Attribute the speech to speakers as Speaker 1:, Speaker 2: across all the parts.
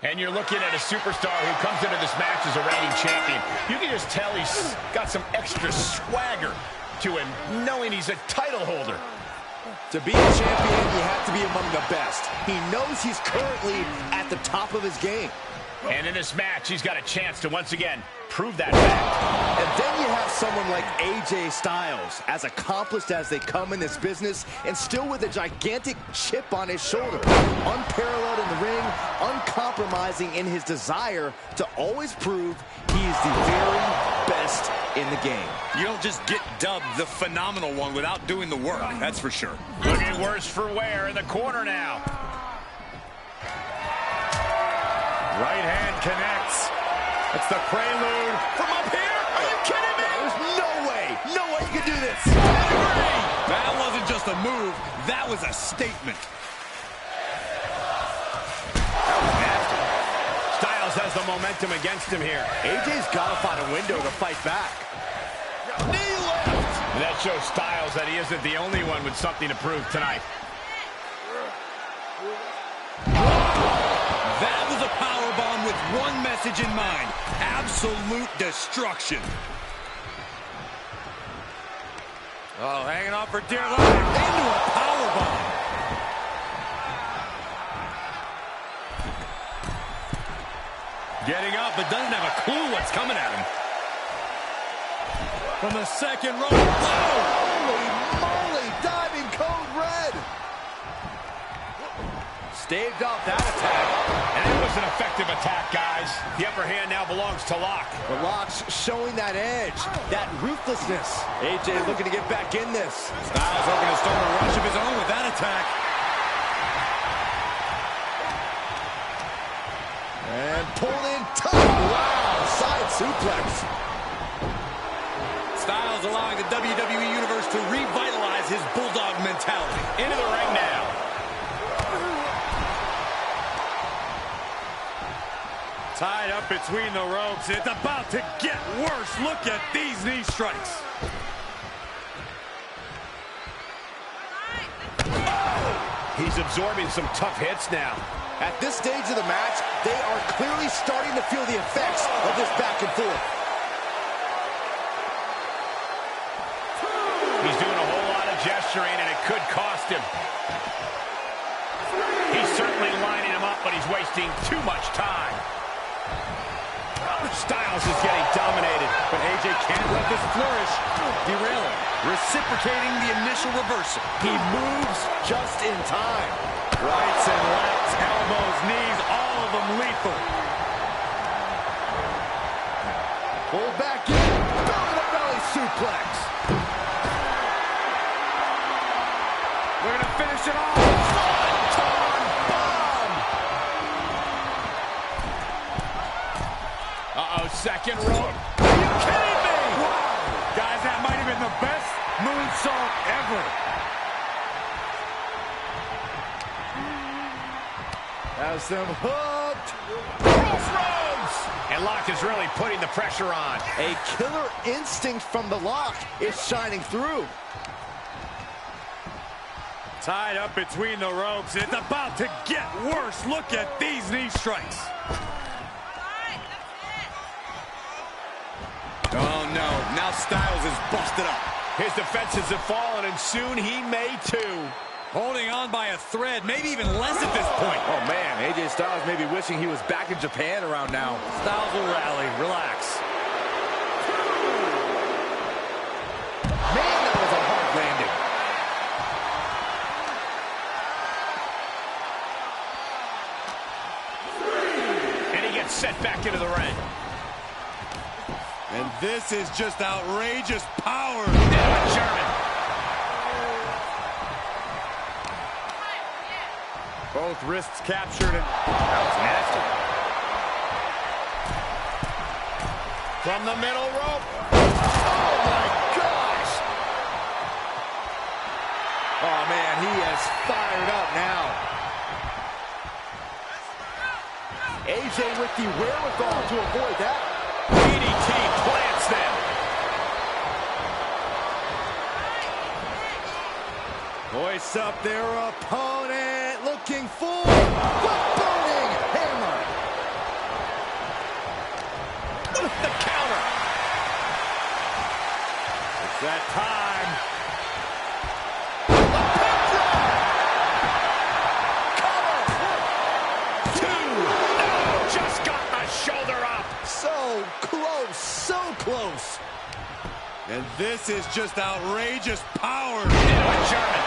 Speaker 1: And you're looking at a superstar who comes into this match as a reigning champion. You can just tell he's got some extra swagger to him, knowing he's a title holder.
Speaker 2: To be a champion, you have to be among the best. He knows he's currently at the top of his game.
Speaker 1: And in this match, he's got a chance to once again prove that fact.
Speaker 2: And then you have someone like AJ Styles, as accomplished as they come in this business, and still with a gigantic chip on his shoulder. Unparalleled in the ring, uncompromising in his desire to always prove he's the very best in the game.
Speaker 3: You don't just get dubbed the phenomenal one without doing the work, that's for sure.
Speaker 1: Looking worse for wear in the corner now.
Speaker 4: Right hand connects. It's the prelude from up here. Are you kidding me?
Speaker 2: There's no way you can do this.
Speaker 3: That wasn't just a move, that was a statement.
Speaker 2: That was nasty.
Speaker 1: Styles has the momentum against him here.
Speaker 2: AJ's got to find a window to fight back.
Speaker 1: Knee lift. That shows Styles that he isn't the only one with something to prove tonight.
Speaker 3: That was a powerbomb with one message in mind. Absolute destruction.
Speaker 4: Oh, hanging on for dear life.
Speaker 3: Into a powerbomb. Getting up, but doesn't have a clue what's coming at him. From the second row.
Speaker 2: Holy moly, diving code red. Staved off that attack.
Speaker 1: And it was an effective attack, guys. The upper hand now belongs to Locke.
Speaker 2: The Locke's showing that edge, that ruthlessness. AJ looking to get back in this.
Speaker 3: Styles hoping to start a rush of his own with that attack.
Speaker 2: And pulled in tight. Wow, side suplex.
Speaker 3: Styles allowing the WWE Universe to revitalize his bulldog mentality.
Speaker 1: Into the ring now.
Speaker 4: Tied up between the ropes. It's about to get worse. Look at these knee strikes.
Speaker 1: He's absorbing some tough hits now.
Speaker 2: At this stage of the match, they are clearly starting to feel the effects of this back and forth.
Speaker 1: He's doing a whole lot of gesturing, and it could cost him. He's certainly lining him up, but he's wasting too much time. Styles is getting dominated.
Speaker 4: But AJ can't let this flourish.
Speaker 3: Derailing. Reciprocating the initial reversal.
Speaker 2: He moves just in time.
Speaker 4: Rights and lefts, elbows, knees, all of them lethal.
Speaker 2: Pull back in. Belly to belly suplex.
Speaker 4: We're going to finish it off.
Speaker 2: Swanton bomb.
Speaker 1: Uh-oh, second rope.
Speaker 4: Are you kidding me? Wow. Guys, that might have been the best moonsault ever.
Speaker 2: Has them hooked.
Speaker 1: Crossroads! And Locke is really putting the pressure on.
Speaker 2: A killer instinct from the Lock is shining through.
Speaker 4: Tied up between the ropes. It's about to get worse. Look at these knee strikes.
Speaker 3: Oh, no. Now Styles is busted up.
Speaker 1: His defenses have fallen, and soon he may too.
Speaker 3: Holding on by a thread, maybe even less at this point.
Speaker 2: Oh, man, AJ Styles may be wishing he was back in Japan around now.
Speaker 4: Styles will rally. Relax.
Speaker 2: Man, that was a hard landing.
Speaker 1: And he gets set back into the ring.
Speaker 3: And this is just outrageous power.
Speaker 1: German.
Speaker 4: Both wrists captured. And
Speaker 1: That was nasty. From the middle rope.
Speaker 2: Oh, my gosh. Oh, man, he is fired up now. AJ with the wherewithal to avoid that.
Speaker 1: DDT plants them.
Speaker 2: Hoists up their opponent, looking for the burning hammer.
Speaker 1: The counter.
Speaker 4: It's that time.
Speaker 2: So close.
Speaker 3: And this is just outrageous power.
Speaker 1: Into a German.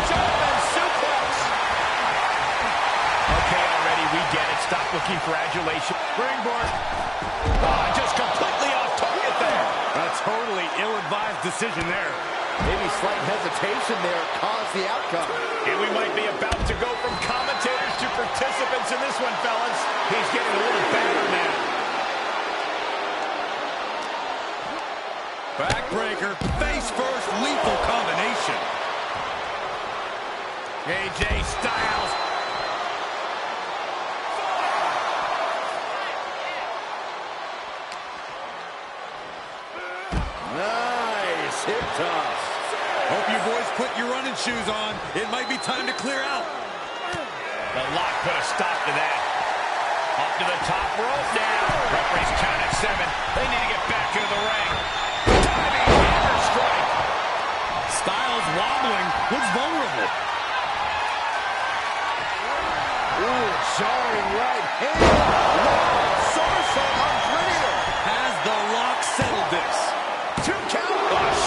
Speaker 1: German suplex. Okay, already, we get it. Stop looking for adulation.
Speaker 3: Springboard.
Speaker 1: Oh, just completely off target there.
Speaker 3: A totally ill-advised decision there.
Speaker 2: Maybe slight hesitation there caused the outcome.
Speaker 1: And we might be about to go from commentators to participants in this one, fellas. He's getting a little better now.
Speaker 3: Backbreaker, face first, lethal combination.
Speaker 1: AJ Styles.
Speaker 2: Nice hip toss.
Speaker 3: Hope you boys put your running shoes on. It might be time to clear out.
Speaker 1: The lock put a stop to that. Up to the top rope now. Referee's count at 7. They need to get back into the ring. Diving hammer strike.
Speaker 3: Styles wobbling. Looks vulnerable.
Speaker 2: Ooh, jarring right hand. Wow, somersault on Brilliant.
Speaker 3: Has The Rock settled this?
Speaker 1: 2 count.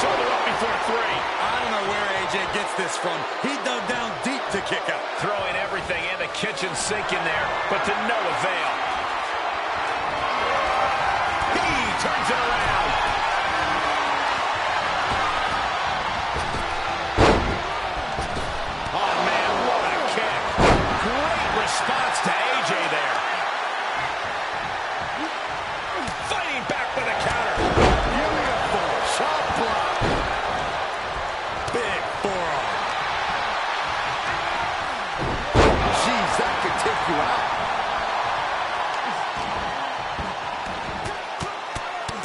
Speaker 1: Shoulder up before 3.
Speaker 3: I don't know where AJ gets this from. He dug down deep to kick out.
Speaker 1: Throwing everything in the kitchen sink in there, but to no avail. He turns it around. Oh, man, what a kick. Great response to AJ there. Fighting back with a counter.
Speaker 2: Beautiful chop block.
Speaker 3: Big forearm.
Speaker 2: Jeez, that could take you out.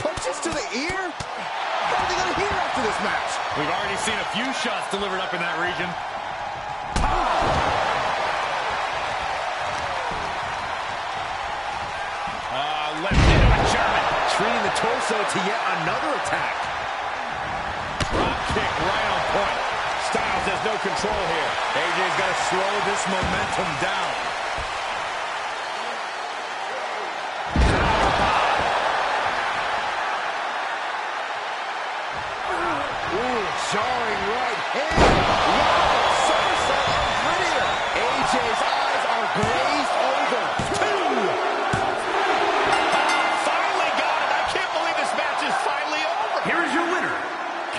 Speaker 2: Punches to the ear? What are they going to hear after this match?
Speaker 3: We've already seen a few shots delivered up in that region.
Speaker 1: Left into a German.
Speaker 2: Treating the torso to yet another attack.
Speaker 1: Drop kick right on point. Styles has no control here.
Speaker 3: AJ's got to slow this momentum down.
Speaker 2: Ooh, jarring right hand. Wow, somersault on Brilliant. AJ's eyes are glazed over. 2.
Speaker 1: Finally got it. I can't believe this match is finally over.
Speaker 3: Here is your winner,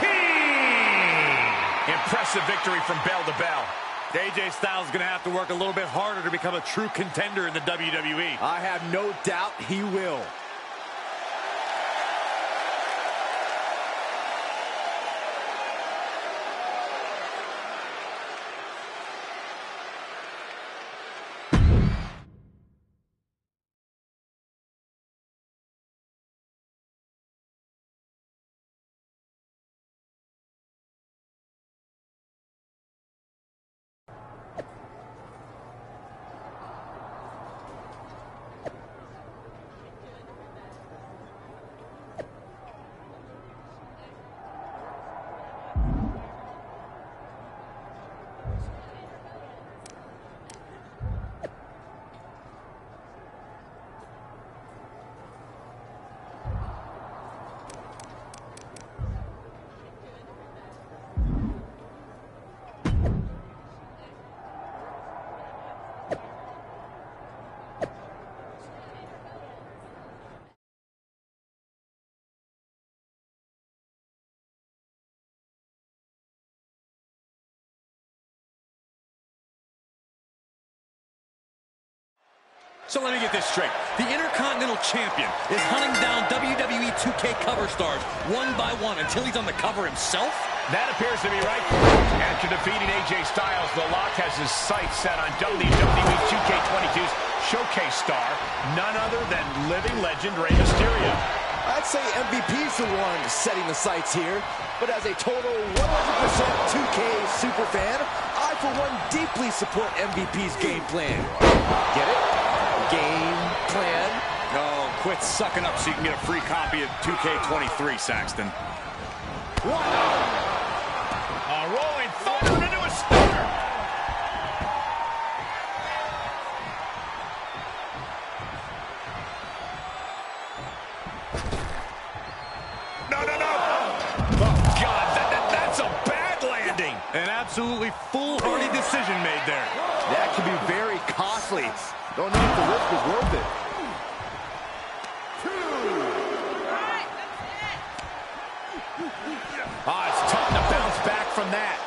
Speaker 3: King.
Speaker 1: Impressive victory from bell to bell.
Speaker 3: AJ Styles is going to have to work a little bit harder to become a true contender in the WWE.
Speaker 2: I have no doubt he will.
Speaker 3: So let me get this straight. The Intercontinental Champion is hunting down WWE 2K cover stars one by one until he's on the cover himself?
Speaker 1: That appears to be right. After defeating AJ Styles, The Lock has his sights set on WWE 2K22's showcase star, none other than living legend Rey Mysterio.
Speaker 2: I'd say MVP's the one setting the sights here, but as a total 100% 2K superfan, I for one, deeply support MVP's game plan. Get it? Game plan.
Speaker 3: Oh, quit sucking up so you can get a free copy of 2K23, Saxton.
Speaker 1: Wow. A rolling thunder into a stunner. No. Oh, God, that's a bad landing.
Speaker 3: An absolutely foolhardy decision made there.
Speaker 2: That can be very costly. Don't know if the risk is worth it.
Speaker 1: It's tough to bounce back from that.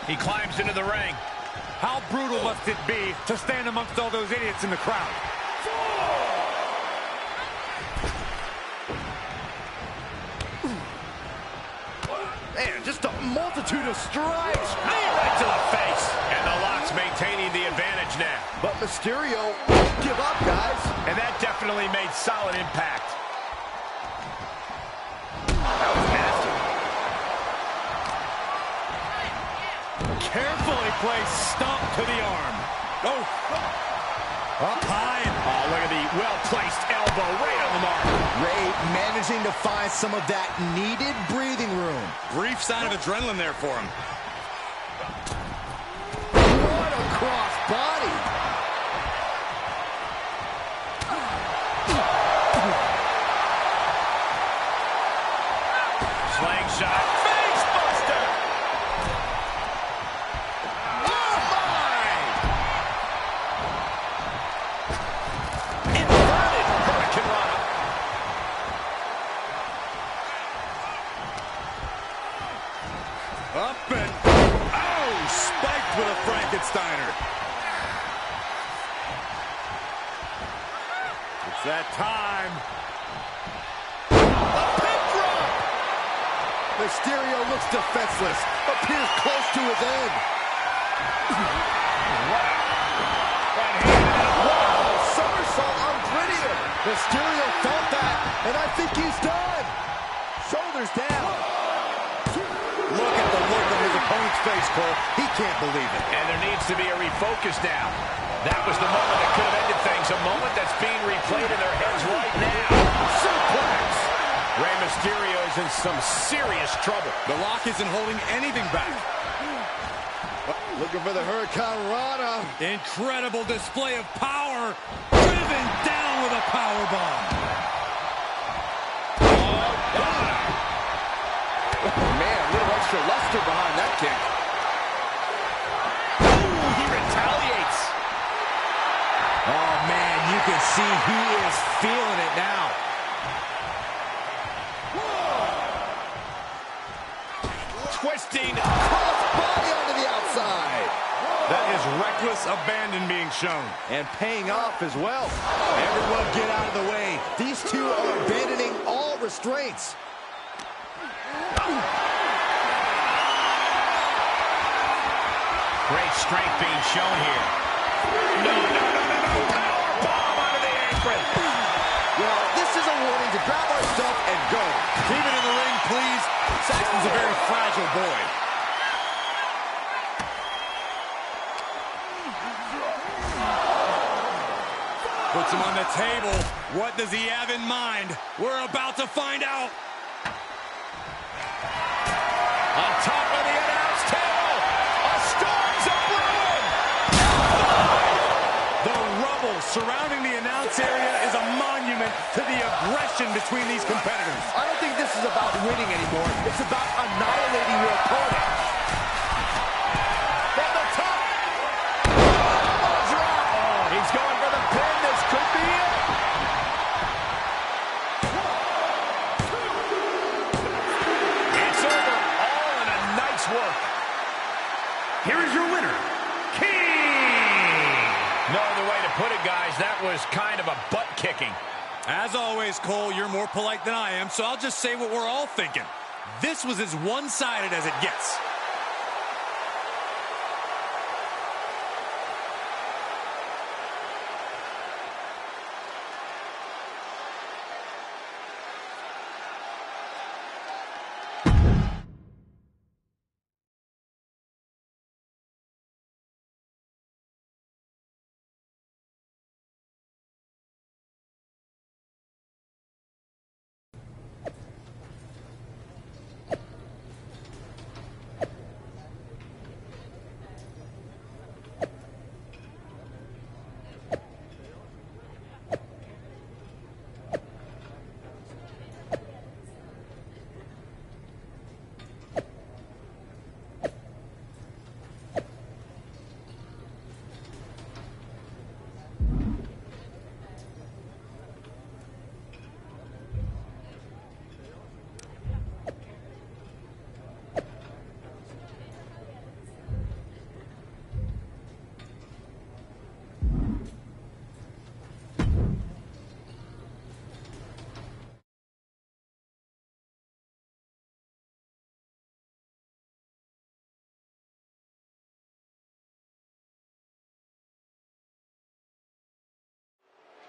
Speaker 1: He climbs into the ring.
Speaker 3: How brutal must it be to stand amongst all those idiots in the crowd?
Speaker 2: Man, just a multitude of strikes.
Speaker 1: Knee right to the face. And the Lock's maintaining the advantage now.
Speaker 2: But Mysterio won't give up, guys.
Speaker 1: And that definitely made solid impact.
Speaker 2: That was nasty.
Speaker 3: Carefully placed stomp to the arm. Oh. Up high.
Speaker 1: Oh, look at the well-placed elbow right on the mark.
Speaker 2: Rey managing to find some of that needed breathing room.
Speaker 3: Brief sign of adrenaline there for him.
Speaker 2: What a cross body.
Speaker 1: Slingshot. Face buster. Oh, my. Inverted Hurricane Rana.
Speaker 3: Up and... Oh, spiked with a Frankensteiner. It's that time.
Speaker 2: Mysterio looks defenseless, appears close to his end. Wow, somersault on Brittier. Mysterio felt that, and I think he's done. Shoulders down.
Speaker 3: Look at the look on his opponent's face, Cole. He can't believe it.
Speaker 1: And there needs to be a refocus now. That was the moment that could have ended things. A moment that's being replayed in their heads right now. Suplex. Rey Mysterio is in some serious trouble.
Speaker 3: The Lock isn't holding anything back.
Speaker 2: Looking for the Hurricane Rana.
Speaker 3: Incredible display of power. Driven down with a power bomb.
Speaker 2: Man, a little extra luster behind that kick.
Speaker 1: Ooh, he retaliates.
Speaker 2: Oh, man, you can see he is feeling it now.
Speaker 1: Twisting.
Speaker 2: Cross-body onto the outside.
Speaker 3: That is reckless abandon being shown.
Speaker 2: And paying off as well. Everyone get out of the way. These two are abandoning all restraints.
Speaker 1: Great strength being shown here. No. Power bomb onto the apron.
Speaker 2: Well, this is a warning to grab our stuff and go.
Speaker 3: Keep it in the ring, please. Saxton's a very fragile boy. Puts him on the table. What does he have in mind? We're about to find out.
Speaker 1: On top of the announce table, a storm's a-brewing.
Speaker 3: The rubble surrounding the announce area is a monument to the aggression between these competitors.
Speaker 2: I don't think this is about winning anymore. It's about annihilating your opponent. From the top. Elbow drop.
Speaker 1: Oh, he's going for the pin. This could be it. It's over. All in a nice work. Here is your winner, King. No other way to put it, guys. That was kind of a butt kicking.
Speaker 3: As always, Cole, you're more polite than I am, so I'll just say what we're all thinking. This was as one-sided as it gets.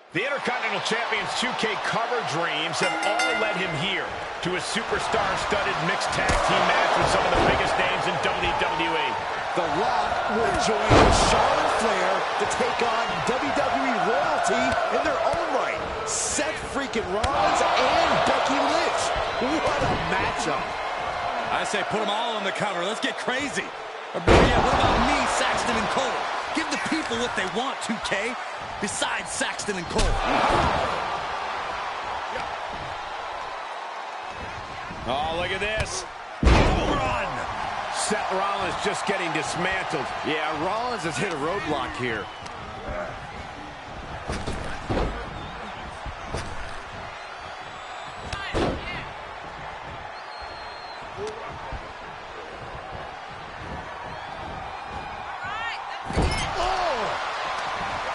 Speaker 1: The Intercontinental Champion's 2K cover dreams have all led him here to a superstar-studded mixed tag team match with some of the biggest names in WWE.
Speaker 2: The Rock will join Shawn and Flair to take on WWE royalty in their own right. Seth freaking Rollins and Becky Lynch. What a matchup.
Speaker 3: I say put them all on the counter. Let's get crazy. Or better yet, what about me, Saxton and Cole? Give the people what they want, 2K. Besides Saxton and Cole.
Speaker 1: Oh, look at this. Home run. Seth Rollins just getting dismantled.
Speaker 2: Yeah, Rollins has hit a roadblock here.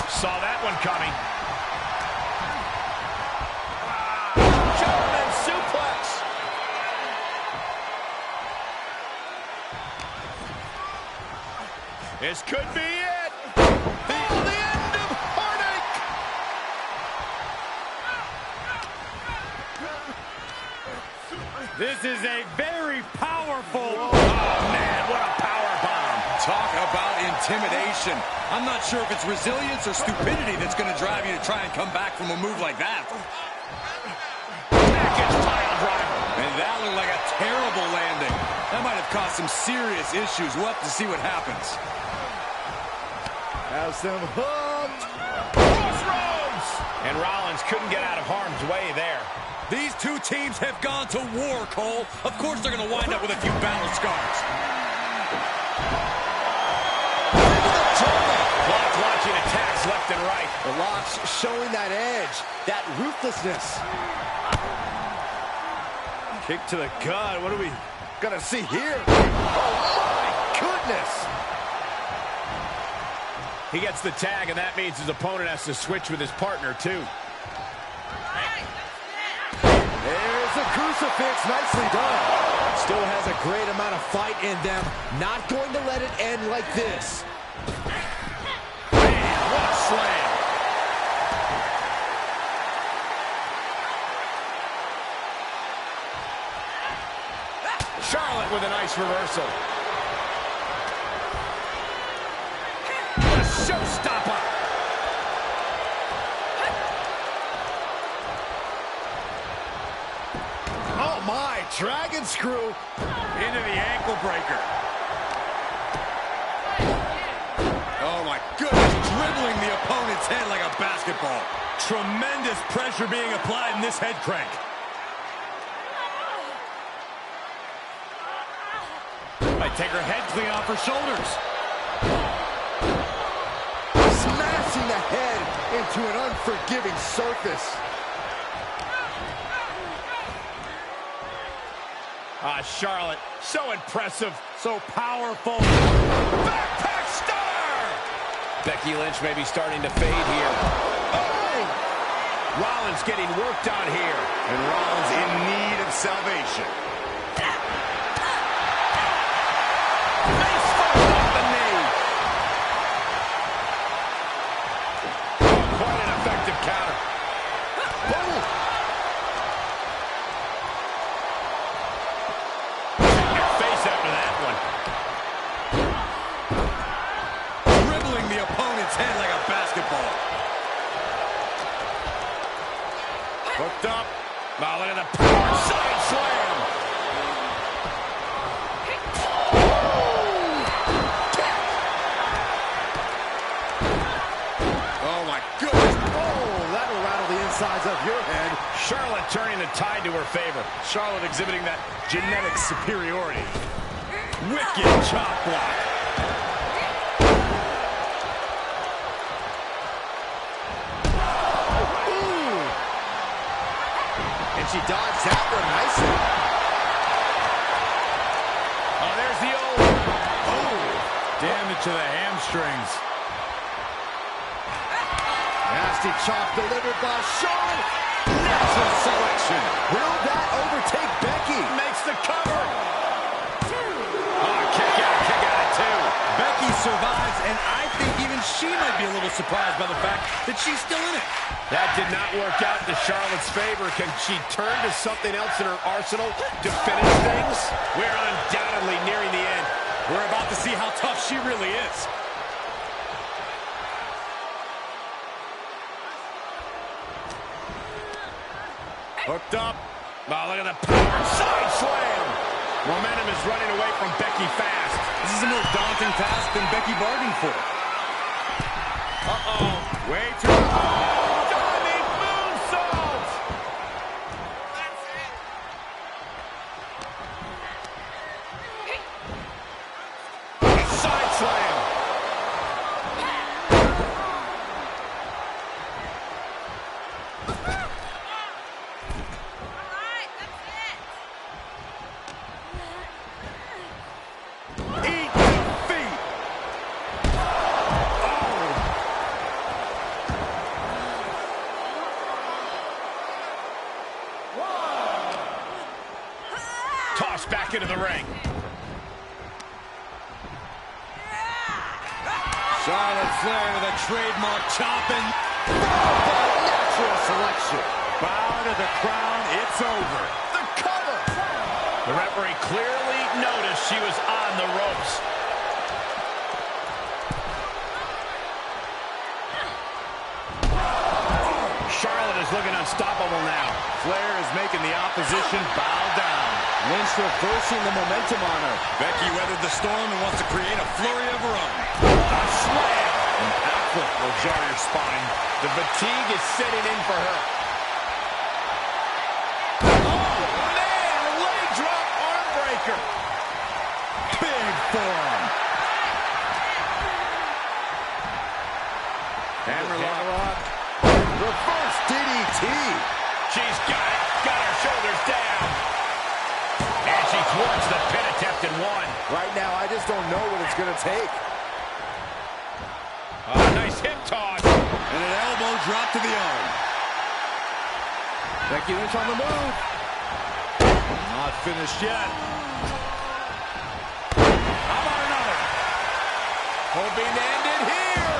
Speaker 1: Saw that one coming. German suplex. This could be it. The end of heartache.
Speaker 4: This is a very powerful...
Speaker 1: Oh, man, what a power bomb.
Speaker 3: Talk about intimidation. I'm not sure if it's resilience or stupidity that's going to drive you to try and come back from a move like that.
Speaker 1: Package pile driver.
Speaker 3: And that looked like a terrible landing. That might have caused some serious issues. We'll have to see what happens.
Speaker 2: Has them hooked.
Speaker 1: Crossroads. And Rollins couldn't get out of harm's way there.
Speaker 3: These two teams have gone to war, Cole. Of course they're going to wind up with a few battle scars.
Speaker 1: Lock launching attacks left and right.
Speaker 2: The Lock's showing that edge, that ruthlessness. Kick to the gut. What are we gonna see here? Oh my goodness!
Speaker 1: He gets the tag, and that means his opponent has to switch with his partner, too.
Speaker 2: There's a crucifix. Nicely done. Still has a great amount of fight in them. Not going to let it end like this.
Speaker 1: Man, what a slam. Charlotte with a nice reversal. What a showstopper.
Speaker 2: Oh my, dragon screw
Speaker 4: Into the ankle breaker.
Speaker 3: Oh my goodness, dribbling the opponent's head like a basketball. Tremendous pressure being applied in this head crank.
Speaker 4: Might take her head clean off her shoulders.
Speaker 2: smashing the head into an unforgiving surface.
Speaker 1: Charlotte, so impressive,
Speaker 4: so powerful.
Speaker 1: backpack star. Becky Lynch may be starting to fade here. Oh! Rollins getting worked on here.
Speaker 4: And Rollins in need of salvation.
Speaker 1: Face first off the knee. Oh, quite an effective counter. Boom! Your face after that one.
Speaker 3: Dribbling the opponent's head like a basketball.
Speaker 1: Hooked up. Now look at the power side slam.
Speaker 3: Oh my goodness.
Speaker 2: Oh, that'll rattle the insides of your head.
Speaker 1: Charlotte turning the tide to her favor.
Speaker 4: Charlotte exhibiting that genetic superiority. Wicked chop block.
Speaker 2: Ooh. And she dodged that one nicely.
Speaker 1: Oh, there's the old.
Speaker 4: Oh, damage to the hamstrings.
Speaker 2: Nasty chop delivered by Shawn. Natural selection. Will that overtake Becky?
Speaker 1: Makes the cover. Oh, kick out of two.
Speaker 3: Becky survives, and I think even she might be a little surprised by the fact that she's still in it.
Speaker 1: That did not work out in Charlotte's favor. Can she turn to something else in her arsenal to finish things? We're undoubtedly nearing the end.
Speaker 3: We're about to see how tough she really is.
Speaker 1: Hooked up. Oh, look at the power. Side slam. Momentum is running away from Becky fast.
Speaker 3: This is a more daunting task than Becky bargained for.
Speaker 1: Uh-oh. Way too... Oh, diving moonsault. Side slam. Tossed back into the ring.
Speaker 3: Charlotte Flair with a trademark chopping.
Speaker 2: Natural selection.
Speaker 4: Bow to the crown. It's over.
Speaker 2: The cover.
Speaker 1: The referee clearly noticed she was on the ropes. Charlotte is looking unstoppable now.
Speaker 4: Flair is making the opposition bow down.
Speaker 2: Lynch reversing the momentum on her.
Speaker 3: Becky weathered the storm and wants to create a flurry of her own.
Speaker 1: A slam.
Speaker 4: Impactful will jar your spine.
Speaker 1: The fatigue is setting in for her.
Speaker 4: Oh, man! A leg drop arm breaker. Big forearm.
Speaker 1: Hammerlock.
Speaker 2: Reverse DDT.
Speaker 1: She's got it. Got her shoulders down. And she thwarts the pin attempt in one.
Speaker 2: Right now, I just don't know what it's going to take.
Speaker 1: Nice hip toss.
Speaker 3: And an elbow drop to the arm.
Speaker 2: Becky Lynch on the move.
Speaker 3: Not finished yet.
Speaker 1: How about another? Hoping to end it here.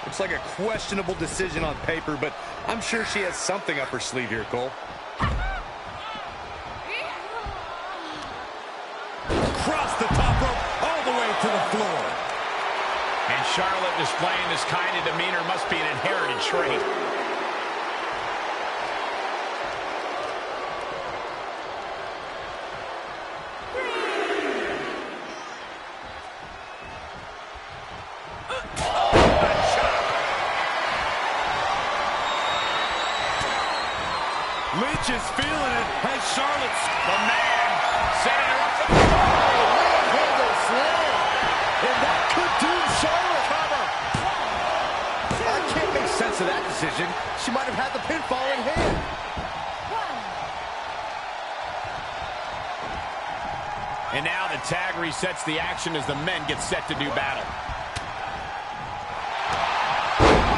Speaker 3: Looks like a questionable decision on paper, but I'm sure she has something up her sleeve here, Cole. Across the top rope, all the way to the floor.
Speaker 1: And Charlotte displaying this kind of demeanor must be an inherited trait.
Speaker 3: Lynch is feeling it as Charlotte's
Speaker 1: The man setting her up for the
Speaker 2: Handle slam. And that could doom Charlotte. Cover. I can't make sense of that decision. She might have had the pinfall in hand.
Speaker 1: And now the tag resets the action as the men get set to do battle.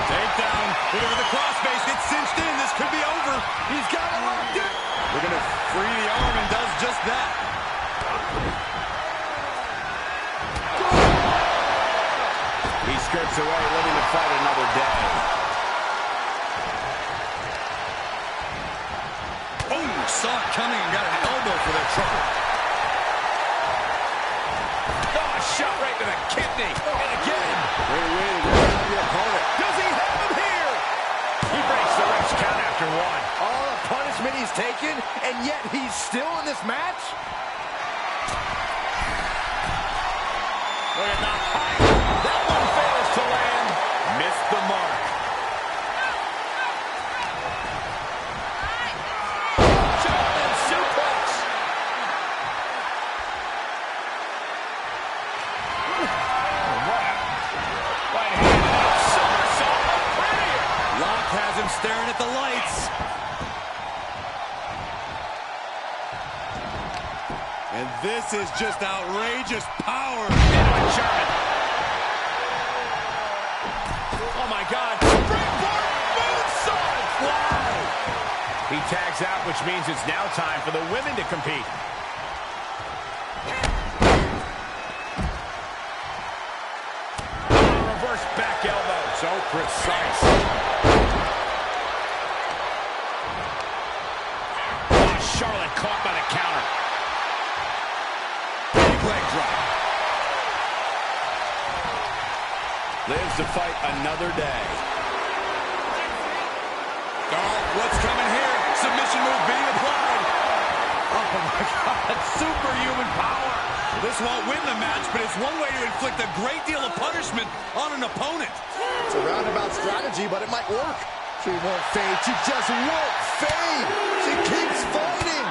Speaker 3: takedown. Look at the crossface. It's cinched in. This could be over.
Speaker 2: He's got it locked in.
Speaker 3: We're going to free the arm and does just that.
Speaker 1: He skirts away, living to fight another day.
Speaker 3: Oh, saw it coming and got an elbow for that trouble.
Speaker 1: Oh, a shot right to the kidney. And again.
Speaker 2: Great way to get out of your opponent.
Speaker 1: Does he have him here? He breaks the ref's count after one.
Speaker 2: All the punishment he's taken, and yet he's still in this match?
Speaker 1: Look at that height. That one fails to land. Missed the mark. German suplex. Right hand up, somersault, brilliant.
Speaker 3: Lock has him staring at the lights. And this is just outrageous power.
Speaker 1: German. Oh my God. Springboard moonsault. Wow. He tags out, which means it's now time for the women to compete. Reverse back elbow. So precise. Charlotte caught by the counter. Big leg drop. Lives to fight another day.
Speaker 3: Oh, what's coming here? Submission move being applied.
Speaker 1: Oh my God, superhuman power.
Speaker 3: This won't win the match, but it's one way to inflict a great deal of punishment on an opponent.
Speaker 2: It's a roundabout strategy, but it might work. She won't fade. She just won't fade. She keeps fighting.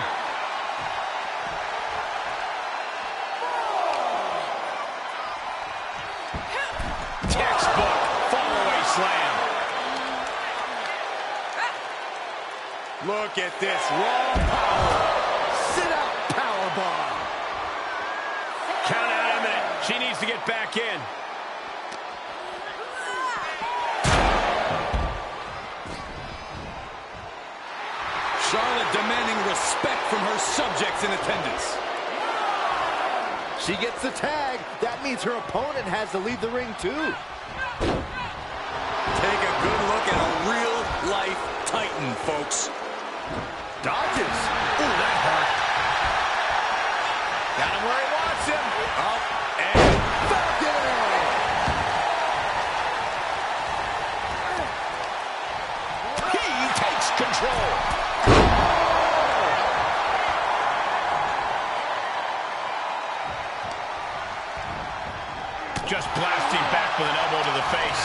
Speaker 1: Textbook fall-away slam.
Speaker 4: Look at this raw power.
Speaker 2: Sit-out powerbomb.
Speaker 1: Count out imminent. She needs to get back in.
Speaker 3: Charlotte demanding respect from her subjects in attendance.
Speaker 2: She gets the tag. That means her opponent has to leave the ring too.
Speaker 3: Take a good look at a real-life Titan, folks.
Speaker 2: Dodges.
Speaker 1: Ooh, that hurt. Got him where he wants him.
Speaker 3: Oh, and
Speaker 1: he takes control. Just blasting back with an elbow to the face.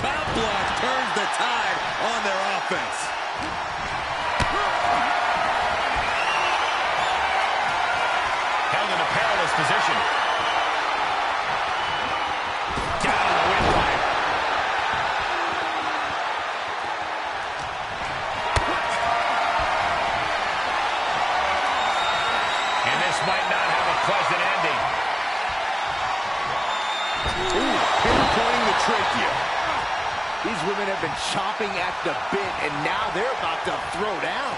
Speaker 3: chop block turns the tide on their offense.
Speaker 1: Held in a perilous position. Down the windpipe. And this might not have a pleasant ending.
Speaker 2: Ooh, pinpointing the trachea. These women have been chomping at the bit, and now they're about to throw down.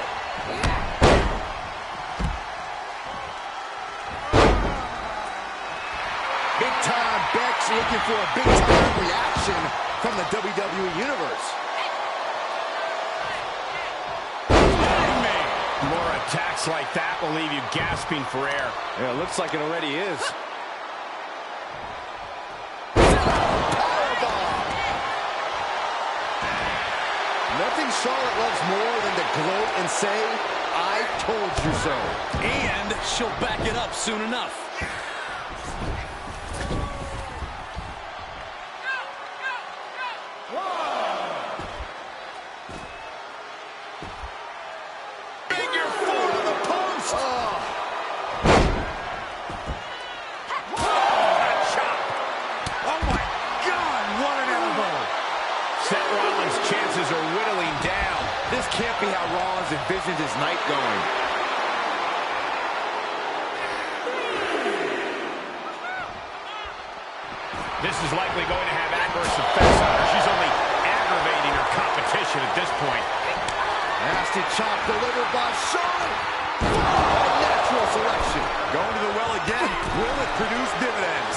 Speaker 2: Big time Beck's looking for a big time reaction from the WWE Universe.
Speaker 1: More attacks like that will leave you gasping for air.
Speaker 2: Yeah, it looks like it already is. Nothing Charlotte loves more than to gloat and say, I told you so.
Speaker 3: And she'll back it up soon enough.
Speaker 1: Figure four to the post.
Speaker 3: Oh my God, what an elbow.
Speaker 1: Seth Rollins' chances are whittling down.
Speaker 2: This can't be how Rollins envisioned his night going.
Speaker 1: This is likely going to have adverse effects on her. She's only aggravating her competition at this point.
Speaker 2: Nasty chop delivered by Charlotte. A natural selection.
Speaker 3: Going to the well again. Will it produce dividends?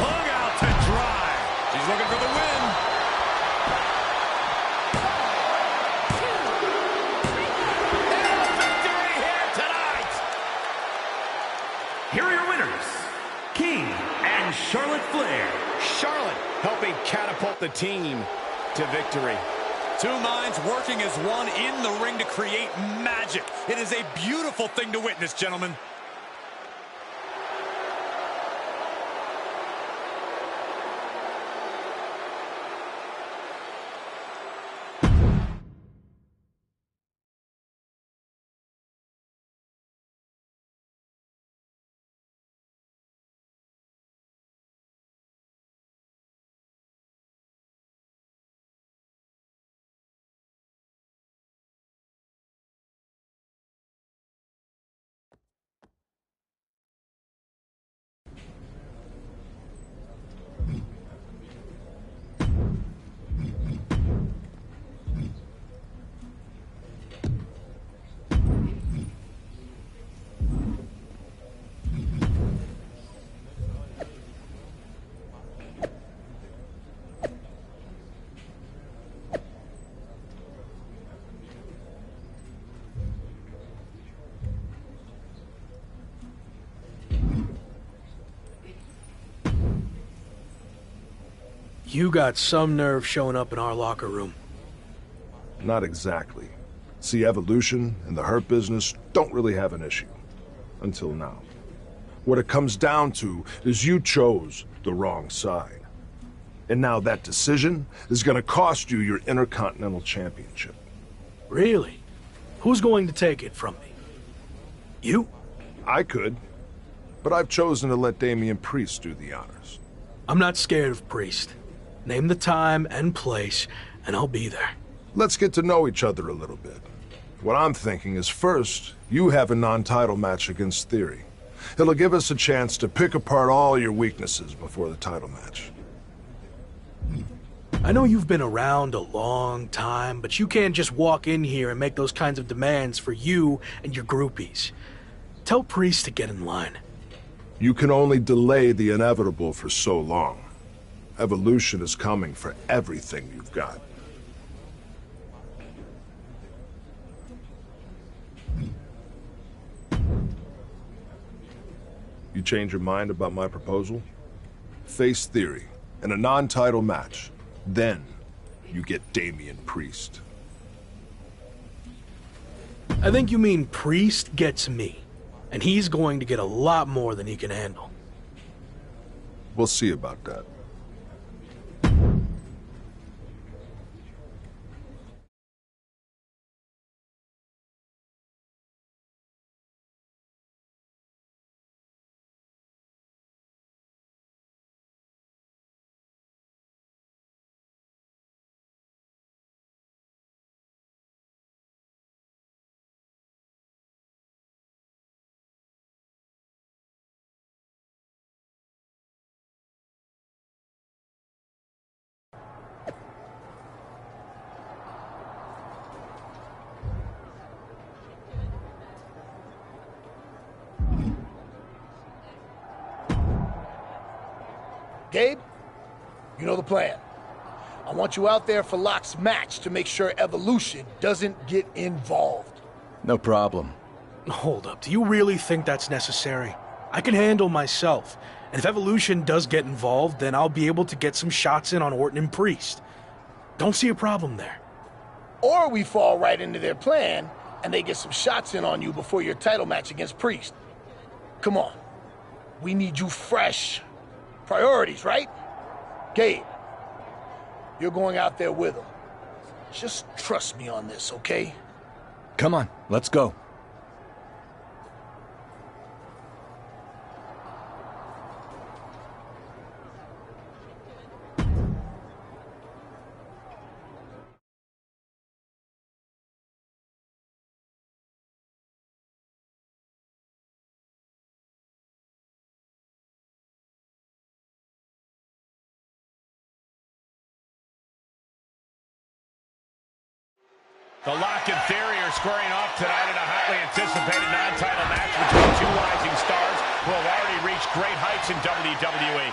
Speaker 3: Hung out to dry. She's looking for the win.
Speaker 1: And a victory here tonight.
Speaker 5: Here are your winners, King and Charlotte Flair.
Speaker 1: Charlotte helping catapult the team to victory.
Speaker 3: Two minds working as one in the ring to create magic. It is a beautiful thing to witness, gentlemen.
Speaker 6: You got some nerve showing up in our locker room.
Speaker 7: Not exactly. See, Evolution and the Hurt Business don't really have an issue. Until now. What it comes down to is you chose the wrong side. And now that decision is going to cost you your Intercontinental Championship.
Speaker 6: Really? Who's going to take it from me? You?
Speaker 7: I could. But I've chosen to let Damian Priest do the honors.
Speaker 6: I'm not scared of Priest. Name the time and place, and I'll be there.
Speaker 7: Let's get to know each other a little bit. What I'm thinking is first, you have a non-title match against Theory. It'll give us a chance to pick apart all your weaknesses before the title match.
Speaker 6: I know you've been around a long time, but you can't just walk in here and make those kinds of demands for you and your groupies. Tell Priest to get in line.
Speaker 7: You can only delay the inevitable for so long. Evolution is coming for everything you've got. You change your mind about my proposal? Face Theory in a non-title match. Then you get Damian Priest.
Speaker 6: I think you mean Priest gets me, and he's going to get a lot more than he can handle.
Speaker 7: We'll see about that.
Speaker 8: Gabe, you know the plan. I want you out there for Locke's match to make sure Evolution doesn't get involved.
Speaker 2: No problem.
Speaker 6: Hold up, do you really think that's necessary? I can handle myself, and if Evolution does get involved, then I'll be able to get some shots in on Orton and Priest. Don't see a problem there.
Speaker 8: Or we fall right into their plan, and they get some shots in on you before your title match against Priest. Come on. We need you fresh. Priorities, right? Gabe, you're going out there with them. Just trust me on this, okay?
Speaker 2: Come on, let's go.
Speaker 1: The Lock and Theory are squaring off tonight in a hotly anticipated non-title match between two rising stars who have already reached great heights in WWE.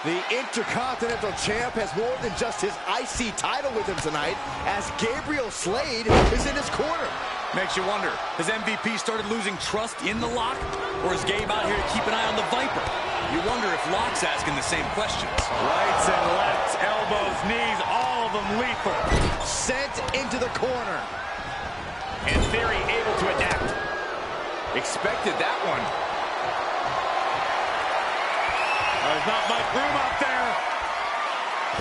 Speaker 2: The Intercontinental Champ has more than just his IC title with him tonight, as Gabriel Slade is in his corner.
Speaker 3: Makes you wonder, has MVP started losing trust in the Lock? Or is Gabe out here to keep an eye on the Viper? You wonder if Lock's asking the same questions.
Speaker 4: Rights and lefts, elbows, knees, all of them lethal.
Speaker 2: Sent into the corner.
Speaker 1: And Theory able to adapt.
Speaker 3: Expected that one.
Speaker 4: There's not much room out there.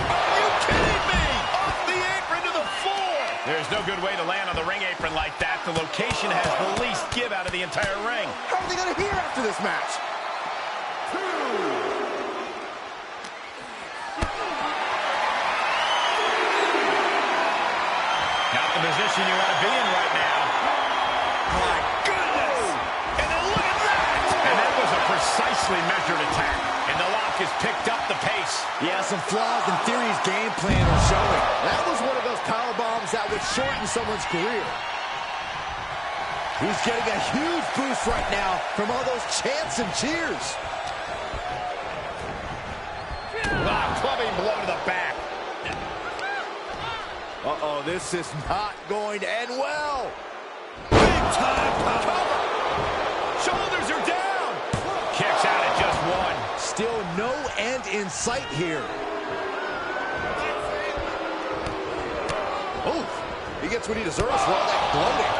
Speaker 1: Are you kidding me? Off the apron to the floor. There's no good way to land on the ring apron like that. The location has the least give out of the entire ring.
Speaker 2: How are they going to hear after this match?
Speaker 1: Not the position you want to be in right now. My goodness! And then look at that! And that was a precisely measured attack. And the Lock has picked up the pace.
Speaker 2: Yeah, some flaws in Theory's game plan are showing. That was one of those power bombs that would shorten someone's career. He's getting a huge boost right now from all those chants and cheers.
Speaker 1: Clubbing blow to the back.
Speaker 2: Uh-oh, this is not going to end well.
Speaker 1: Big time cover. Shoulders are down. Kicks out at just one.
Speaker 2: Still no end in sight here. Oh, he gets what he deserves for all that gloating.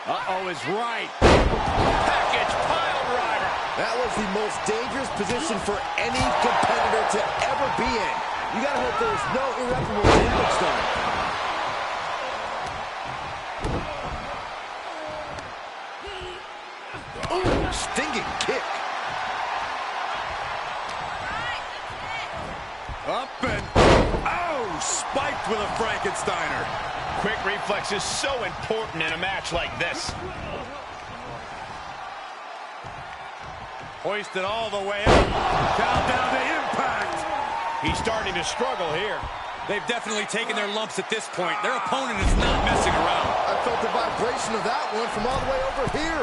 Speaker 4: Uh-oh is right.
Speaker 1: Package pile driver.
Speaker 2: That was the most dangerous position for any competitor to ever be in. You gotta hope there's no irreparable damage done. Ooh, stinging kick.
Speaker 4: Up and... Oh, spiked with a Frankensteiner.
Speaker 1: Quick reflex is so important in a match like this.
Speaker 4: Hoisted all the way up. Countdown to impact.
Speaker 1: He's starting to struggle here.
Speaker 3: They've definitely taken their lumps at this point. Their opponent is not messing around.
Speaker 2: I felt the vibration of that one from all the way over here.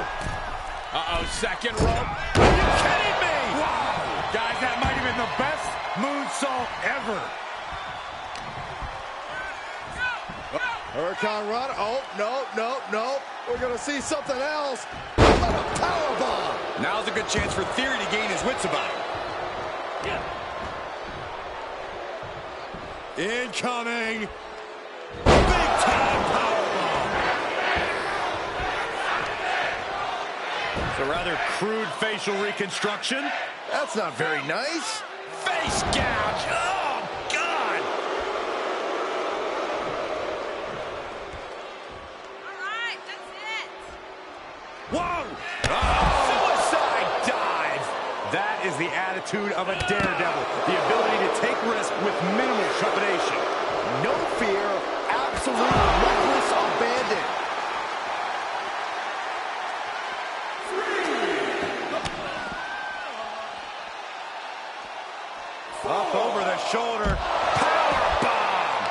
Speaker 1: Uh-oh, second rope. Are you kidding me?
Speaker 4: Wow. Guys, that might have been the best moonsault ever.
Speaker 2: Hurricane Run. Oh, no. We're going to see something else. What a powerbomb.
Speaker 3: Now's a good chance for Theory to gain his wits about him.
Speaker 4: Incoming. Big time powerbomb. It's a rather crude facial reconstruction.
Speaker 2: That's not very nice.
Speaker 1: Face gouge. Oh, God.
Speaker 4: Whoa!
Speaker 1: Suicide dive.
Speaker 4: That is the attitude of a daredevil. The ability to take risk with minimal trepidation.
Speaker 2: No fear, absolute reckless abandon.
Speaker 4: Up over the shoulder. Powerbomb!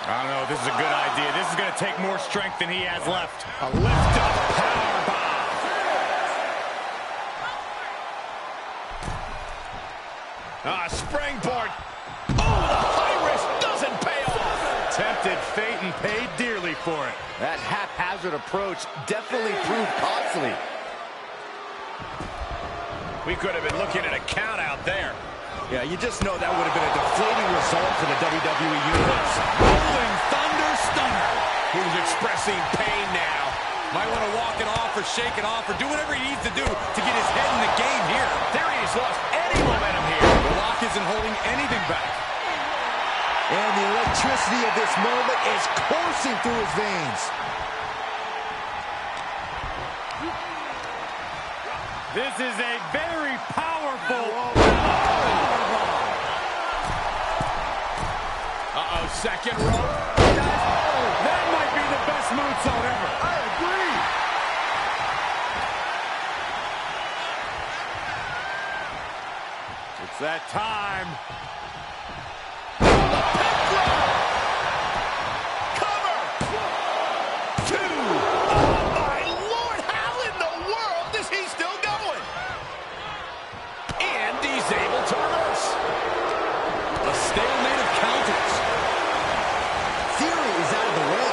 Speaker 4: I don't know if this is a good idea. This is going to take more strength than he has left.
Speaker 1: A lift up powerbomb. Springboard. Oh, the high risk doesn't pay off.
Speaker 4: Tempted fate and paid dearly for it.
Speaker 2: That haphazard approach definitely proved costly.
Speaker 1: We could have been looking at a count out there.
Speaker 2: Yeah, you just know that would have been a deflating result for the WWE Universe.
Speaker 3: Rolling Thunder Stunner.
Speaker 1: Who's expressing pain now.
Speaker 3: Might want to walk it off or shake it off or do whatever he needs to do to get his head in the game here.
Speaker 1: Theory has lost any momentum here.
Speaker 3: The Rock isn't holding anything back.
Speaker 2: And the electricity of this moment is coursing through his veins.
Speaker 4: This is a very powerful...
Speaker 1: Uh-oh, second rope.
Speaker 4: That might be the best moonsault ever.
Speaker 2: I agree.
Speaker 4: It's that time.
Speaker 1: Cover. 2. Oh, my Lord. How in the world is he still going? And he's able to reverse.
Speaker 3: A stalemate of counters.
Speaker 2: Theory is out of the way.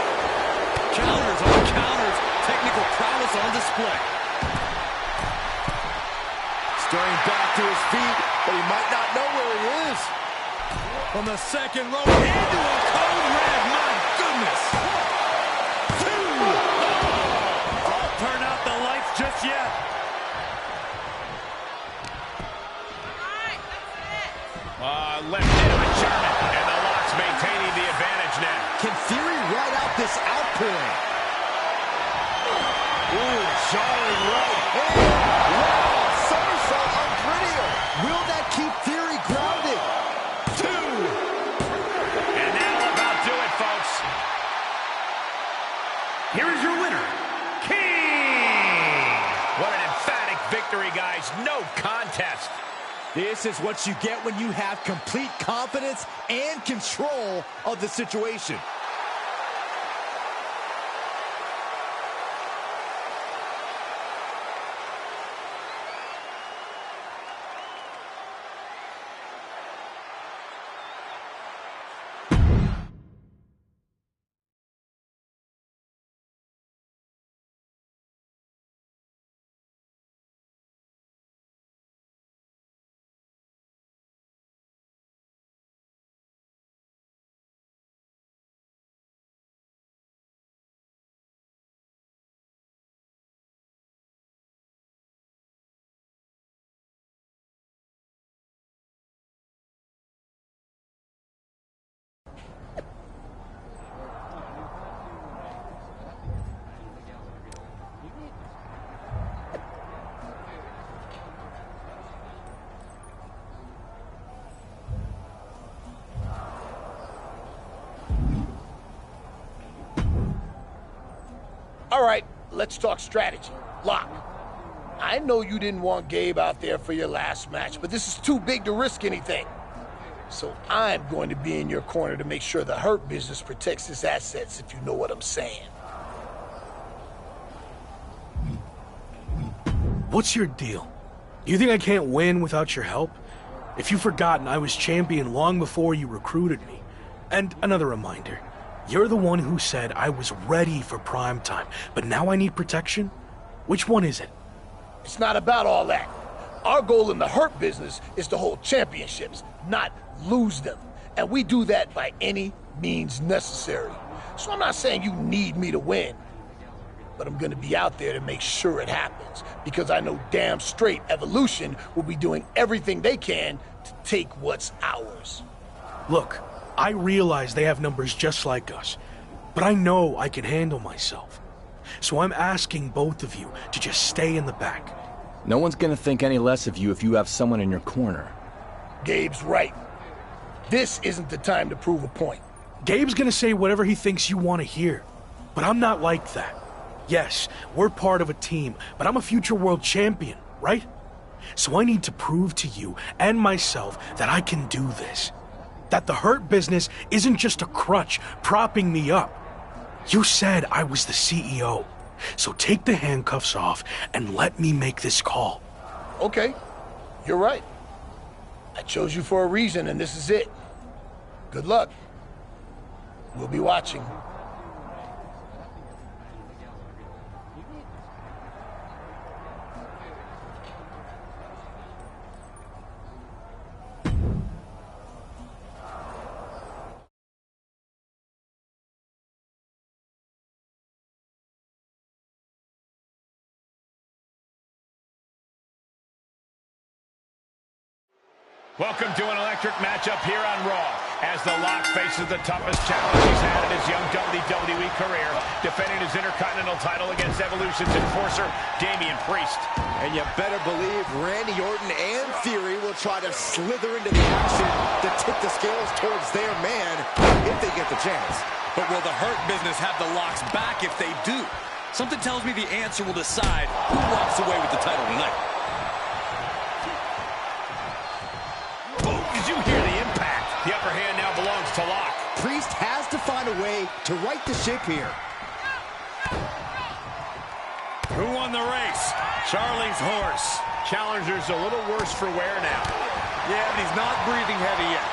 Speaker 3: Counters on counters. Technical prowess on display.
Speaker 2: Stirring back to his feet, but he might not know where he is.
Speaker 3: From the second rope into a code red. My goodness.
Speaker 4: 2. Don't turn out the lights just yet.
Speaker 1: Left into a German, and the Lock's maintaining the advantage now.
Speaker 2: Can Theory ride out this outpouring? Ooh, jarring right hand. Wow, somersault unprettier. Will that keep Theory grounded?
Speaker 1: 2. And that'll about do it, folks.
Speaker 5: Here is your winner, King.
Speaker 1: What an emphatic victory, guys. No contest.
Speaker 2: This is what you get when you have complete confidence and control of the situation.
Speaker 8: All right, let's talk strategy. Lock. I know you didn't want Gabe out there for your last match, but this is too big to risk anything. So I'm going to be in your corner to make sure the Hurt Business protects his assets, if you know what I'm saying.
Speaker 6: What's your deal? You think I can't win without your help? If you've forgotten, I was champion long before you recruited me. And another reminder, you're the one who said I was ready for prime time, but now I need protection? Which one is it?
Speaker 8: It's not about all that. Our goal in the Hurt Business is to hold championships, not lose them. And we do that by any means necessary. So I'm not saying you need me to win, but I'm gonna be out there to make sure it happens, because I know damn straight Evolution will be doing everything they can to take what's ours.
Speaker 6: Look, I realize they have numbers just like us, but I know I can handle myself. So I'm asking both of you to just stay in the back.
Speaker 2: No one's gonna think any less of you if you have someone in your corner.
Speaker 8: Gabe's right. This isn't the time to prove a point.
Speaker 6: Gabe's gonna say whatever he thinks you want to hear, but I'm not like that. Yes, we're part of a team, but I'm a future world champion, right? So I need to prove to you and myself that I can do this. That the Hurt Business isn't just a crutch propping me up. You said I was the CEO, so take the handcuffs off and let me make this call.
Speaker 8: Okay, you're right. I chose you for a reason, and this is it. Good luck. We'll be watching.
Speaker 1: Welcome to an electric matchup here on Raw, as The Lock faces the toughest challenge he's had in his young WWE career, defending his Intercontinental title against Evolution's enforcer, Damian Priest.
Speaker 2: And you better believe Randy Orton and Theory will try to slither into the action to tip the scales towards their man if they get the chance.
Speaker 3: But will the Hurt Business have the Locks back if they do? Something tells me the answer will decide who walks away with the title tonight.
Speaker 1: Did you hear the impact? The upper hand now belongs to Lock.
Speaker 2: Priest has to find a way to right the ship here.
Speaker 4: Who won the race? Charlie's horse.
Speaker 1: Challenger's a little worse for wear now.
Speaker 4: Yeah, but he's not breathing heavy yet.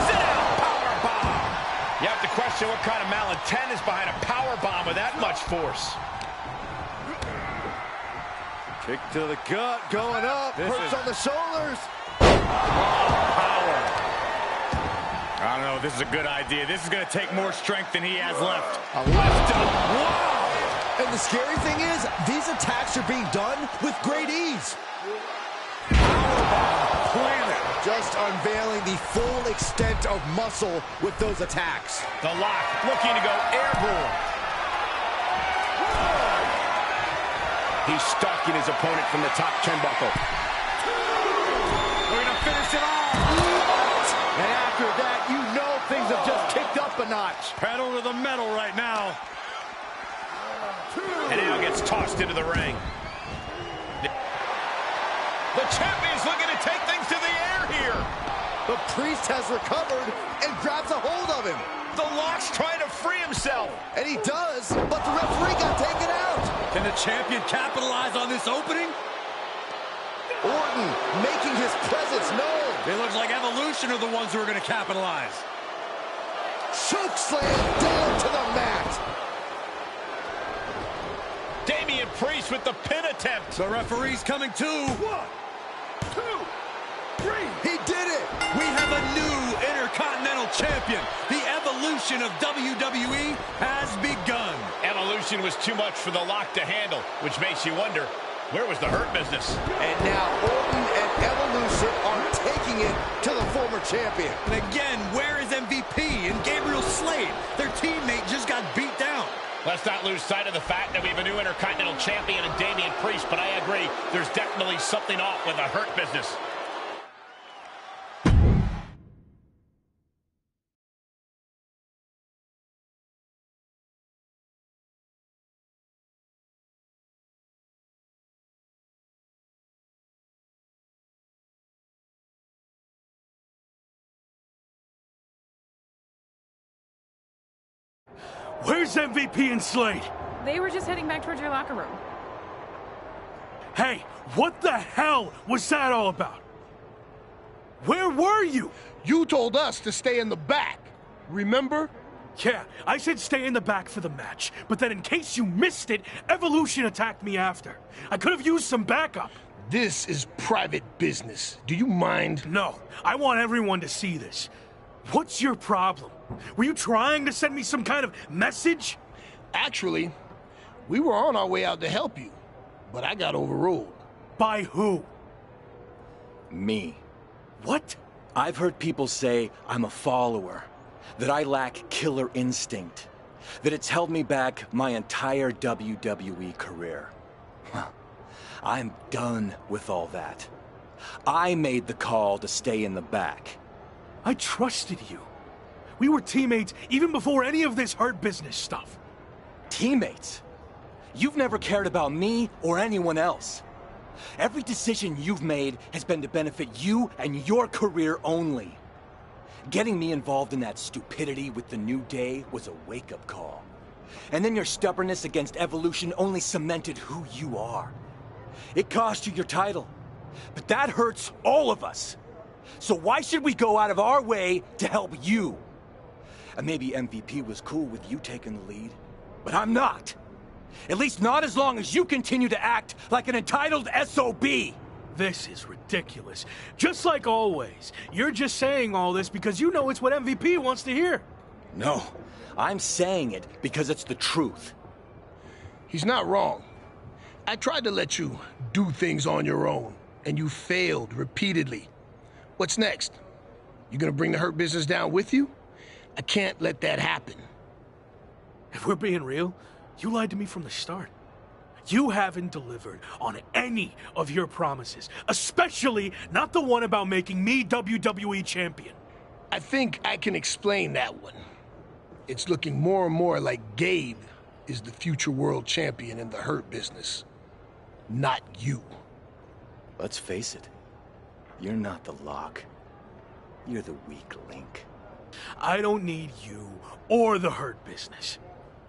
Speaker 1: Sit down, powerbomb. You have to question what kind of malintent is behind a powerbomb with that much force.
Speaker 2: Kick to the gut, going up, hurts on the shoulders.
Speaker 4: Power. I don't know if this is a good idea. This is going to take more strength than he has left.
Speaker 2: Wow! And the scary thing is, these attacks are being done with great ease.
Speaker 4: Powerbomb planet.
Speaker 2: Just unveiling the full extent of muscle with those attacks.
Speaker 1: The Lock looking to go airborne. He's stalking his opponent from the top turnbuckle.
Speaker 4: We're going to finish it off.
Speaker 2: And after that, you know things have just kicked up a notch.
Speaker 4: Pedal to the metal right now.
Speaker 1: And now gets tossed into the ring. The champion's looking to take things to the air here.
Speaker 2: The Priest has recovered and grabs a hold of him.
Speaker 1: The Lock's trying to free himself.
Speaker 2: And he does, but the referee got taken out.
Speaker 3: Can the champion capitalize on this opening?
Speaker 2: Orton making his presence known.
Speaker 3: It looks like Evolution are the ones who are going to capitalize.
Speaker 2: Choke slam down to the mat.
Speaker 1: Damian Priest with the pin attempt.
Speaker 3: The referee's coming too.
Speaker 2: 1, 2, 3. He did it.
Speaker 3: We have a new Intercontinental Champion. The evolution of WWE has begun.
Speaker 1: Evolution was too much for the Lock to handle, which makes you wonder, where was the Hurt Business?
Speaker 2: And now Orton and Evolution are taking it to the former champion.
Speaker 3: And again, where is MVP and Gabriel Slade? Their teammate just got beat down.
Speaker 1: Let's not lose sight of the fact that we have a new Intercontinental Champion in Damian Priest, but I agree, there's definitely something off with the Hurt Business.
Speaker 6: Where's MVP and Slade?
Speaker 9: They were just heading back towards your locker room.
Speaker 6: Hey, what the hell was that all about? Where were you?
Speaker 8: You told us to stay in the back, remember?
Speaker 6: Yeah, I said stay in the back for the match, but then in case you missed it, Evolution attacked me after. I could have used some backup.
Speaker 8: This is private business. Do you mind?
Speaker 6: No, I want everyone to see this. What's your problem? Were you trying to send me some kind of message?
Speaker 8: Actually, we were on our way out to help you, but I got overruled.
Speaker 6: By who?
Speaker 10: Me.
Speaker 6: What?
Speaker 10: I've heard people say I'm a follower, that I lack killer instinct, that it's held me back my entire WWE career. Well, I'm done with all that. I made the call to stay in the back.
Speaker 6: I trusted you. We were teammates even before any of this Hurt Business stuff.
Speaker 10: Teammates? You've never cared about me or anyone else. Every decision you've made has been to benefit you and your career only. Getting me involved in that stupidity with the New Day was a wake-up call. And then your stubbornness against Evolution only cemented who you are. It cost you your title, but that hurts all of us. So why should we go out of our way to help you? And maybe MVP was cool with you taking the lead, but I'm not. At least not as long as you continue to act like an entitled SOB.
Speaker 6: This is ridiculous. Just like always. You're just saying all this because you know it's what MVP wants to hear.
Speaker 10: No, I'm saying it because it's the truth.
Speaker 8: He's not wrong. I tried to let you do things on your own, and you failed repeatedly. What's next? You gonna bring the Hurt Business down with you? I can't let that happen.
Speaker 6: If we're being real, you lied to me from the start. You haven't delivered on any of your promises, especially not the one about making me WWE champion.
Speaker 8: I think I can explain that one. It's looking more and more like Gabe is the future world champion in the Hurt Business, not you.
Speaker 10: Let's face it, you're not the lock. You're the weak link.
Speaker 6: I don't need you or the Hurt Business.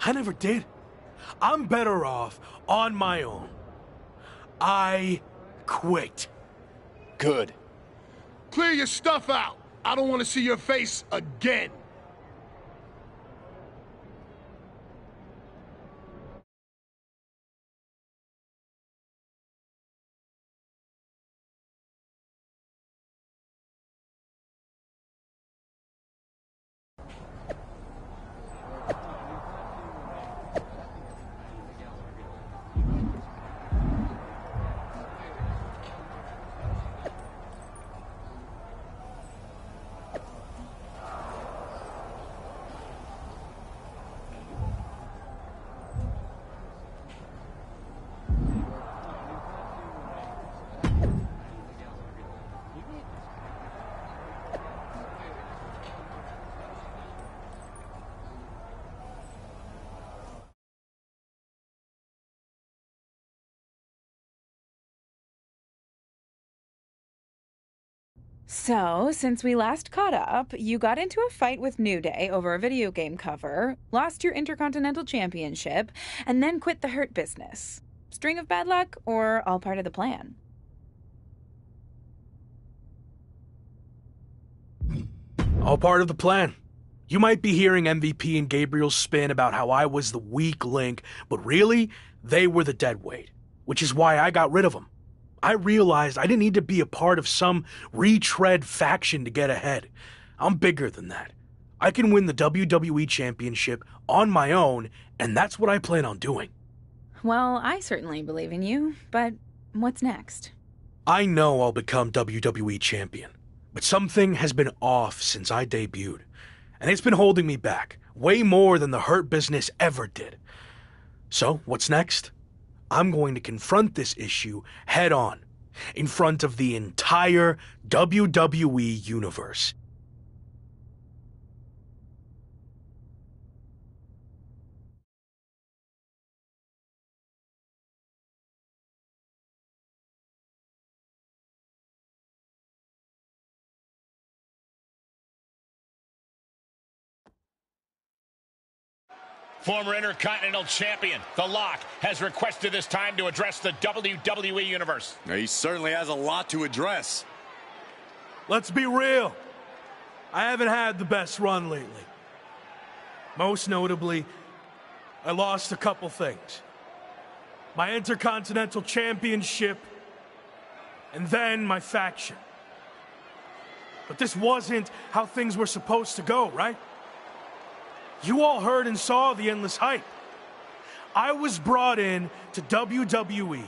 Speaker 6: I never did. I'm better off on my own. I quit.
Speaker 10: Good.
Speaker 8: Clear your stuff out. I don't want to see your face again.
Speaker 9: So, since we last caught up, you got into a fight with New Day over a video game cover, lost your Intercontinental Championship, and then quit the Hurt Business. String of bad luck, or all part of the plan?
Speaker 6: All part of the plan. You might be hearing MVP and Gabriel spin about how I was the weak link, but really, they were the dead weight, which is why I got rid of them. I realized I didn't need to be a part of some retread faction to get ahead. I'm bigger than that. I can win the WWE Championship on my own, and that's what I plan on doing.
Speaker 9: Well, I certainly believe in you, but what's next?
Speaker 6: I know I'll become WWE Champion, but something has been off since I debuted, and it's been holding me back, way more than the Hurt Business ever did. So, what's next? I'm going to confront this issue head on, in front of the entire WWE universe.
Speaker 1: Former Intercontinental Champion, The Lock, has requested this time to address the WWE Universe.
Speaker 3: He certainly has a lot to address.
Speaker 6: Let's be real. I haven't had the best run lately. Most notably, I lost a couple things. My Intercontinental Championship, and then my faction. But this wasn't how things were supposed to go, right? You all heard and saw the endless hype. I was brought in to WWE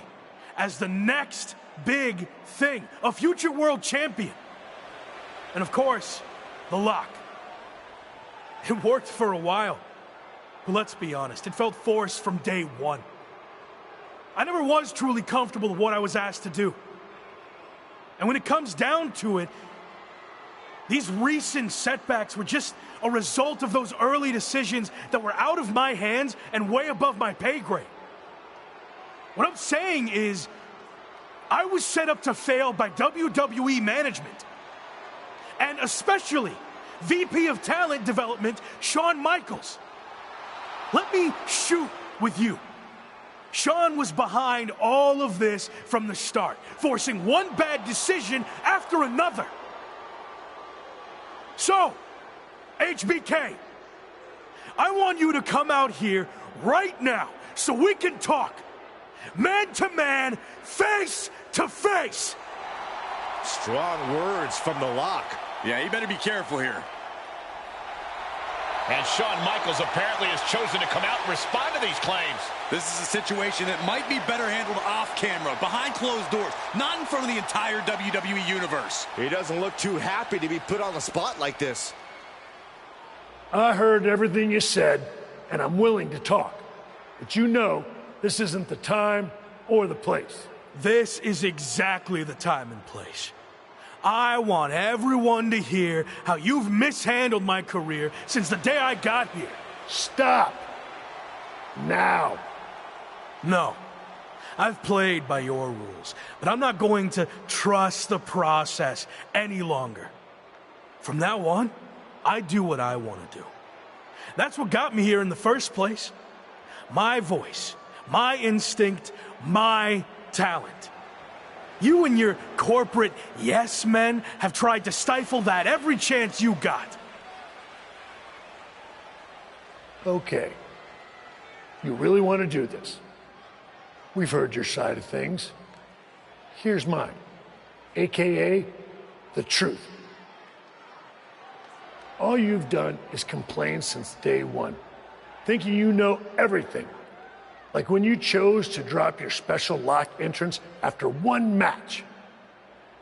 Speaker 6: as the next big thing, a future world champion. And of course, The Lock. It worked for a while. But let's be honest, it felt forced from day one. I never was truly comfortable with what I was asked to do. And when it comes down to it, these recent setbacks were just a result of those early decisions that were out of my hands and way above my pay grade. What I'm saying is, I was set up to fail by WWE management. And especially VP of Talent Development, Shawn Michaels. Let me shoot with you. Shawn was behind all of this from the start, forcing one bad decision after another. So, HBK, I want you to come out here right now so we can talk. Man to man, face to face.
Speaker 2: Strong words from The Lock.
Speaker 3: Yeah, you better be careful here.
Speaker 1: And Shawn Michaels apparently has chosen to come out and respond to these claims.
Speaker 3: This is a situation that might be better handled off camera, behind closed doors, not in front of the entire WWE Universe.
Speaker 2: He doesn't look too happy to be put on the spot like this.
Speaker 5: I heard everything you said, and I'm willing to talk. But you know, this isn't the time or the place.
Speaker 6: This is exactly the time and place. I want everyone to hear how you've mishandled my career since the day I got here.
Speaker 5: Stop. Now.
Speaker 6: No. I've played by your rules, but I'm not going to trust the process any longer. From now on, I do what I want to do. That's what got me here in the first place. My voice, my instinct, my talent. You and your corporate yes men have tried to stifle that every chance you got.
Speaker 5: Okay. You really want to do this? We've heard your side of things. Here's mine, AKA the truth. All you've done is complain since day one, thinking you know everything. Like when you chose to drop your special lock entrance after one match,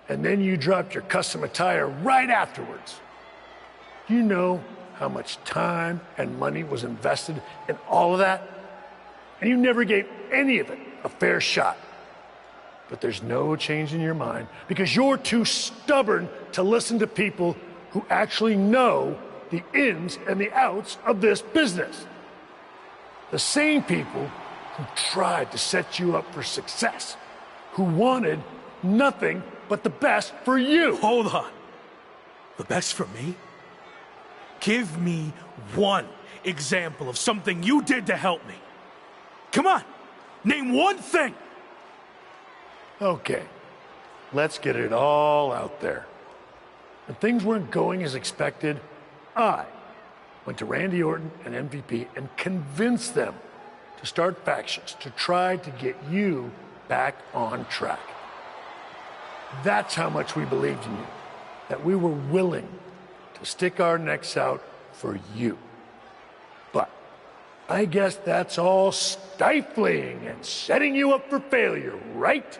Speaker 5: and then you dropped your custom attire right afterwards. You know how much time and money was invested in all of that, and you never gave any of it a fair shot. But there's no change in your mind because you're too stubborn to listen to people who actually know the ins and the outs of this business. The same people who tried to set you up for success, who wanted nothing but the best for you.
Speaker 6: Hold on. The best for me? Give me one example of something you did to help me. Come on, name one thing.
Speaker 5: Okay, let's get it all out there. When things weren't going as expected, I went to Randy Orton and MVP and convinced them to start factions to try to get you back on track. That's how much we believed in you, that we were willing to stick our necks out for you. But I guess that's all stifling and setting you up for failure, right?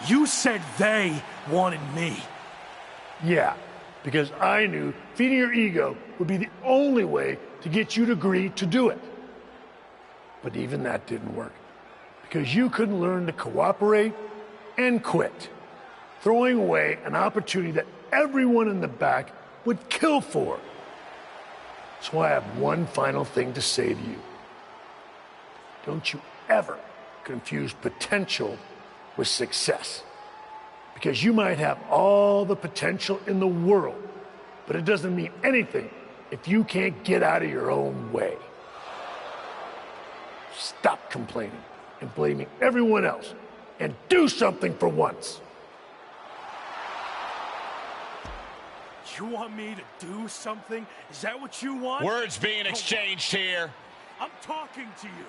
Speaker 6: You said they wanted me.
Speaker 5: Yeah, because I knew feeding your ego would be the only way to get you to agree to do it. But even that didn't work, because you couldn't learn to cooperate and quit, throwing away an opportunity that everyone in the back would kill for. So I have one final thing to say to you. Don't you ever confuse potential with success. Because you might have all the potential in the world, but it doesn't mean anything if you can't get out of your own way. stop complaining and blaming everyone else and do something for once.
Speaker 6: You want me to do something? Is that what you want?
Speaker 1: Words being exchanged here.
Speaker 6: I'm talking to you.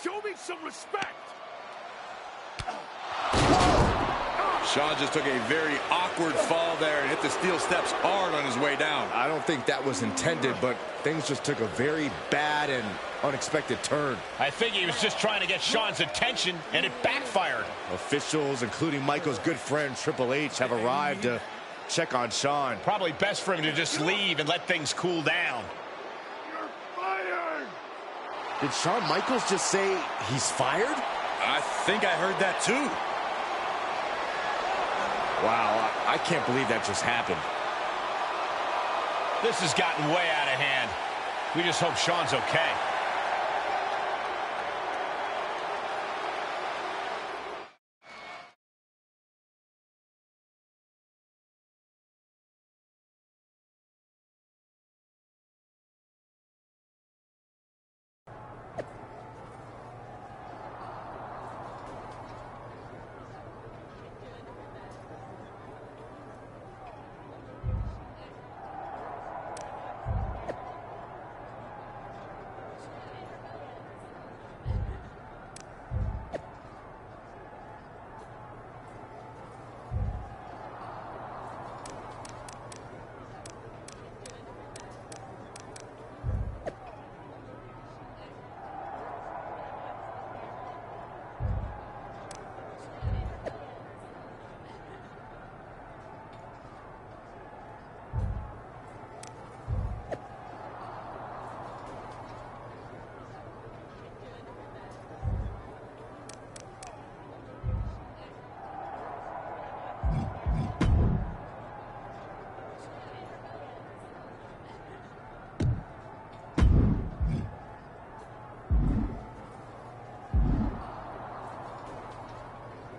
Speaker 6: Show me some respect.
Speaker 4: Shawn just took a very awkward fall there and hit the steel steps hard on his way down.
Speaker 2: I don't think that was intended, but things just took a very bad and unexpected turn.
Speaker 1: I think he was just trying to get Shawn's attention, and it backfired.
Speaker 2: Officials, including Michael's good friend Triple H, have arrived to check on Shawn.
Speaker 1: Probably best for him to just leave and let things cool down.
Speaker 5: You're fired!
Speaker 2: Did Shawn Michaels just say he's fired?
Speaker 4: I think I heard that too.
Speaker 2: Wow, I can't believe that just happened.
Speaker 1: This has gotten way out of hand. We just hope Shawn's okay.